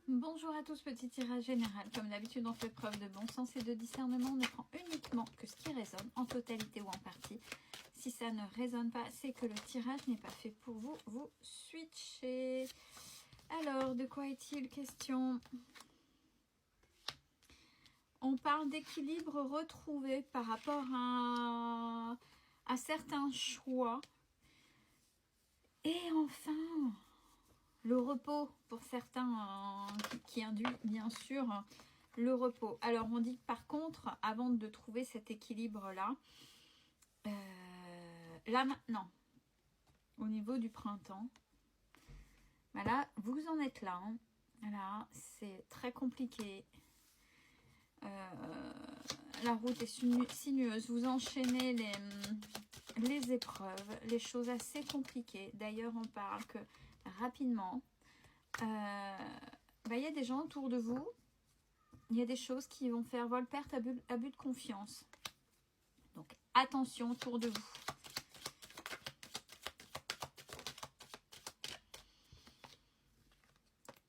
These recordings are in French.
Bonjour à tous, petit tirage général. Comme d'habitude, on fait preuve de bon sens et de discernement. On ne prend uniquement que ce qui résonne, en totalité ou en partie. Si ça ne résonne pas, c'est que le tirage n'est pas fait pour vous. Vous switchez. Alors, de quoi est-il question? On parle d'équilibre retrouvé par rapport à certains choix. Et enfin, le repos pour certains qui induit bien sûr le repos. Alors on dit par contre, avant de trouver cet équilibre-là, là maintenant, au niveau du printemps, voilà, vous en êtes là. Hein. Voilà, c'est très compliqué. La route est sinueuse. Vous enchaînez les épreuves, les choses assez compliquées. D'ailleurs, on parle que rapidement, il y a des gens autour de vous, il y a des choses qui vont faire vol-perte, abus de confiance. Donc, attention autour de vous.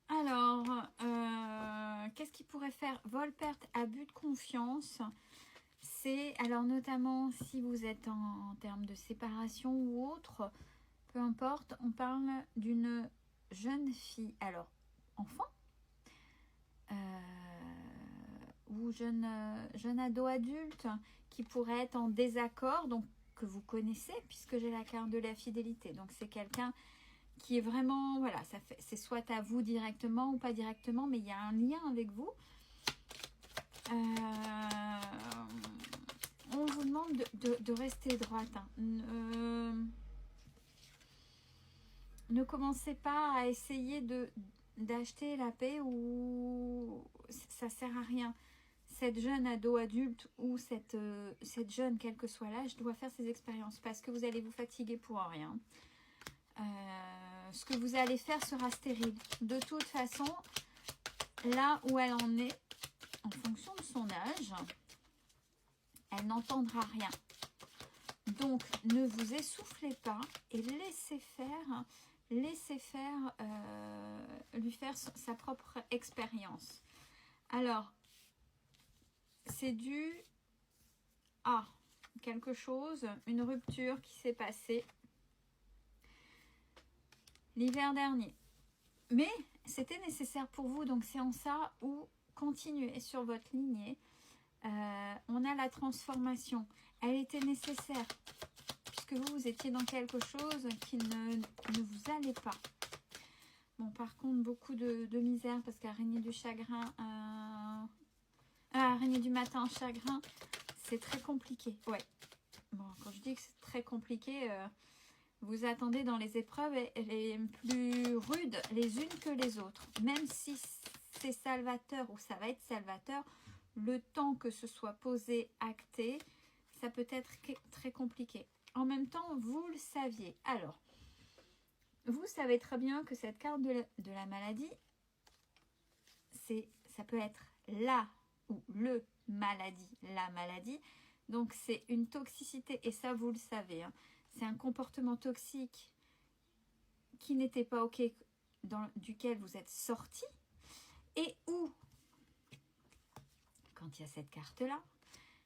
Alors, qu'est-ce qui pourrait faire vol-perte, abus de confiance? C'est, alors notamment si vous êtes en termes de séparation ou autre, peu importe, on parle d'une jeune fille, alors enfant ou jeune ado adulte qui pourrait être en désaccord, donc que vous connaissez puisque j'ai la carte de la fidélité. Donc c'est quelqu'un qui est vraiment, voilà, c'est soit à vous directement ou pas directement, mais il y a un lien avec vous. On vous demande de rester droite. Hein. Ne commencez pas à essayer d'acheter la paix ou ça sert à rien. Cette jeune ado adulte ou cette jeune, quel que soit l'âge, doit faire ses expériences parce que vous allez vous fatiguer pour rien. Ce que vous allez faire sera stérile. De toute façon, là où elle en est, en fonction de son âge, elle n'entendra rien. Donc, ne vous essoufflez pas et laissez lui faire sa propre expérience. Alors, c'est dû à quelque chose, une rupture qui s'est passée l'hiver dernier. Mais c'était nécessaire pour vous, donc c'est en ça où continuez sur votre lignée. On a la transformation. Elle était nécessaire puisque vous étiez dans quelque chose qui ne vous allait pas. Bon, par contre, beaucoup de misère parce qu'araignée du chagrin, araignée du matin, chagrin, c'est très compliqué. Ouais. Bon, quand je dis que c'est très compliqué, vous attendez dans les épreuves les plus rudes les unes que les autres. Même si c'est salvateur ou ça va être salvateur, le temps que ce soit posé, acté, ça peut être très compliqué. En même temps, vous le saviez. Alors, vous savez très bien que cette carte de la maladie, ça peut être la ou le maladie, la maladie. Donc, c'est une toxicité et ça, vous le savez. Hein. C'est un comportement toxique qui n'était pas OK, duquel vous êtes sorti et où, quand il y a cette carte-là,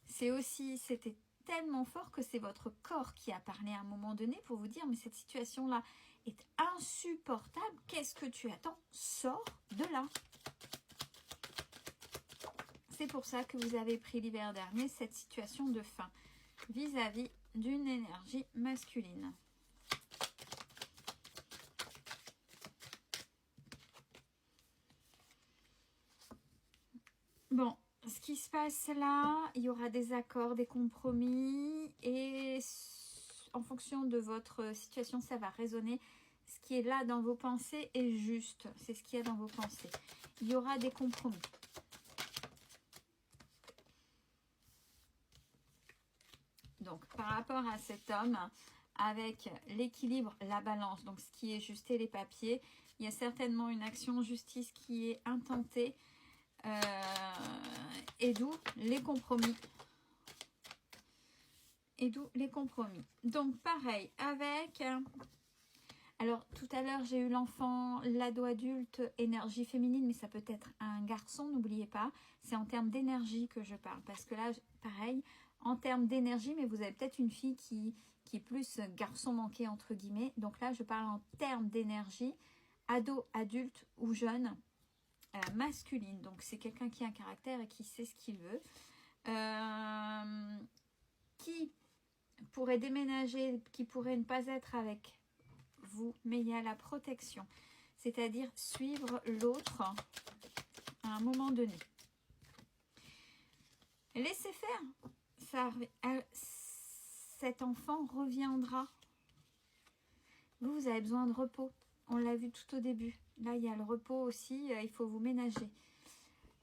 c'était tellement fort que c'est votre corps qui a parlé à un moment donné pour vous dire mais cette situation-là est insupportable, qu'est-ce que tu attends? Sors de là. C'est pour ça que vous avez pris l'hiver dernier cette situation de fin vis-à-vis d'une énergie masculine. Bon, ce qui se passe là, il y aura des accords, des compromis et en fonction de votre situation, ça va résonner. Ce qui est là dans vos pensées est juste. C'est ce qu'il y a dans vos pensées. Il y aura des compromis. Donc, par rapport à cet homme, avec l'équilibre, la balance, donc ce qui est juste et les papiers, il y a certainement une action en justice qui est intentée. Et d'où les compromis. Donc pareil, avec Alors, tout à l'heure, j'ai eu l'enfant, l'ado adulte, énergie féminine, mais ça peut être un garçon, n'oubliez pas. C'est en termes d'énergie que je parle, parce que là, pareil, en termes d'énergie, mais vous avez peut-être une fille qui est plus garçon manqué, entre guillemets. Donc là, je parle en termes d'énergie, ado, adulte ou jeune, masculine. Donc, c'est quelqu'un qui a un caractère et qui sait ce qu'il veut. Qui pourrait déménager, qui pourrait ne pas être avec vous, mais il y a la protection, c'est-à-dire suivre l'autre à un moment donné. Laissez faire, cet enfant reviendra. Vous avez besoin de repos, on l'a vu tout au début. Là, il y a le repos aussi, il faut vous ménager.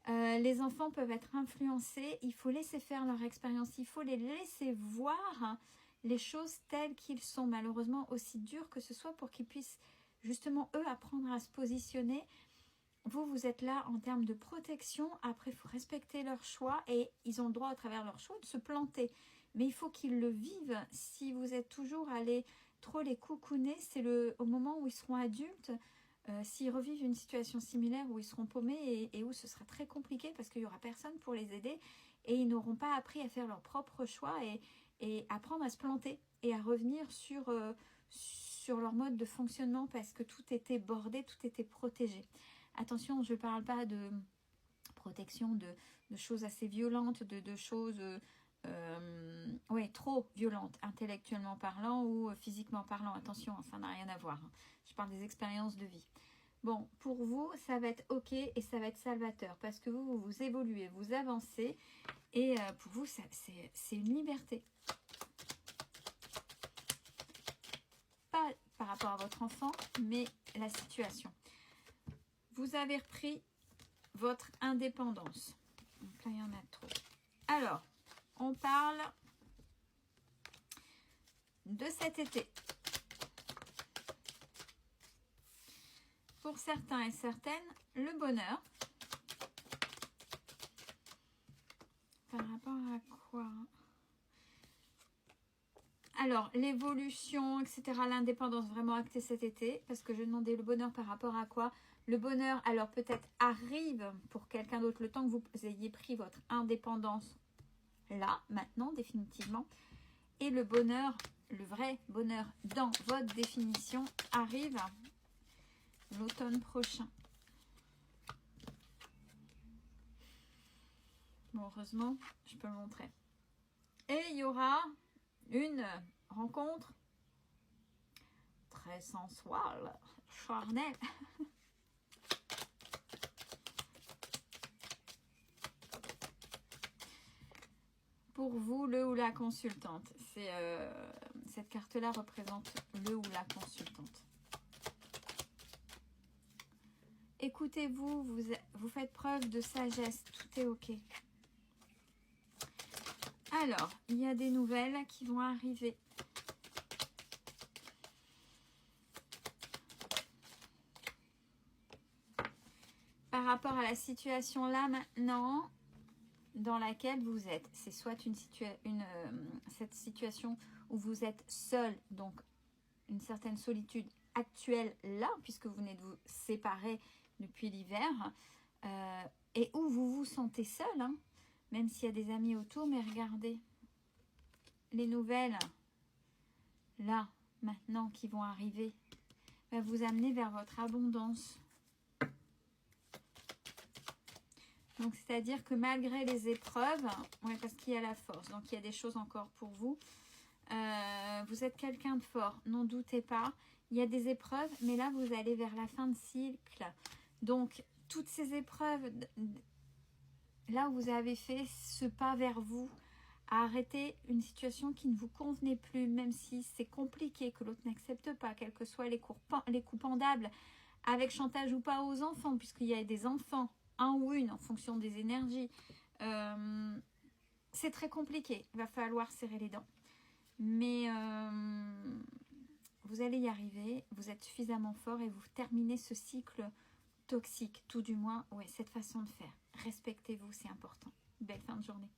Les enfants peuvent être influencés, il faut laisser faire leur expérience, il faut les laisser voir les choses telles qu'ils sont, malheureusement aussi dures que ce soit, pour qu'ils puissent justement eux apprendre à se positionner. Vous êtes là en termes de protection. Après, il faut respecter leur choix et ils ont le droit à travers leur choix de se planter, mais il faut qu'ils le vivent. Si vous êtes toujours allé trop les coucouner, c'est au moment où ils seront adultes, s'ils revivent une situation similaire où ils seront paumés et où ce sera très compliqué parce qu'il n'y aura personne pour les aider et ils n'auront pas appris à faire leur propre choix et apprendre à se planter et à revenir sur leur mode de fonctionnement parce que tout était bordé, tout était protégé. Attention, je ne parle pas de protection de choses assez violentes, de choses trop violentes, intellectuellement parlant ou physiquement parlant. Attention, ça n'a rien à voir. Je parle des expériences de vie. Bon, pour vous, ça va être ok et ça va être salvateur parce que vous évoluez, vous avancez et pour vous, c'est une liberté. Pas par rapport à votre enfant, mais la situation. Vous avez repris votre indépendance. Donc là, il y en a trop. Alors, on parle de cet été. Pour certains et certaines, le bonheur. Par rapport à quoi? Alors, l'évolution, etc., l'indépendance vraiment actée cet été, parce que je demandais le bonheur par rapport à quoi? Le bonheur, alors peut-être arrive pour quelqu'un d'autre le temps que vous ayez pris votre indépendance là, maintenant, définitivement. Et le bonheur, le vrai bonheur dans votre définition arrive l'automne prochain. Bon, heureusement, je peux le montrer. Et il y aura une rencontre très sensuelle, charnelle. Pour vous, le ou la consultante. Cette carte-là représente le ou la consultante. Écoutez-vous, vous faites preuve de sagesse, tout est ok. Alors, il y a des nouvelles qui vont arriver. Par rapport à la situation là maintenant dans laquelle vous êtes, c'est soit cette situation où vous êtes seul, donc une certaine solitude actuelle là, puisque vous venez de vous séparer depuis l'hiver, et où vous vous sentez seul, hein, même s'il y a des amis autour, mais regardez, les nouvelles, là, maintenant, qui vont arriver, va vous amener vers votre abondance. Donc, c'est-à-dire que malgré les épreuves, parce qu'il y a la force, donc il y a des choses encore pour vous, vous êtes quelqu'un de fort, n'en doutez pas. Il y a des épreuves, mais là, vous allez vers la fin de cycle. Donc, toutes ces épreuves, là où vous avez fait ce pas vers vous, à arrêter une situation qui ne vous convenait plus, même si c'est compliqué, que l'autre n'accepte pas, quels que soient les coups pendables, avec chantage ou pas aux enfants, puisqu'il y a des enfants, un ou une, en fonction des énergies. C'est très compliqué, il va falloir serrer les dents. Mais vous allez y arriver, vous êtes suffisamment fort et vous terminez ce cycle toxique, tout du moins, cette façon de faire. Respectez-vous, c'est important. Belle fin de journée.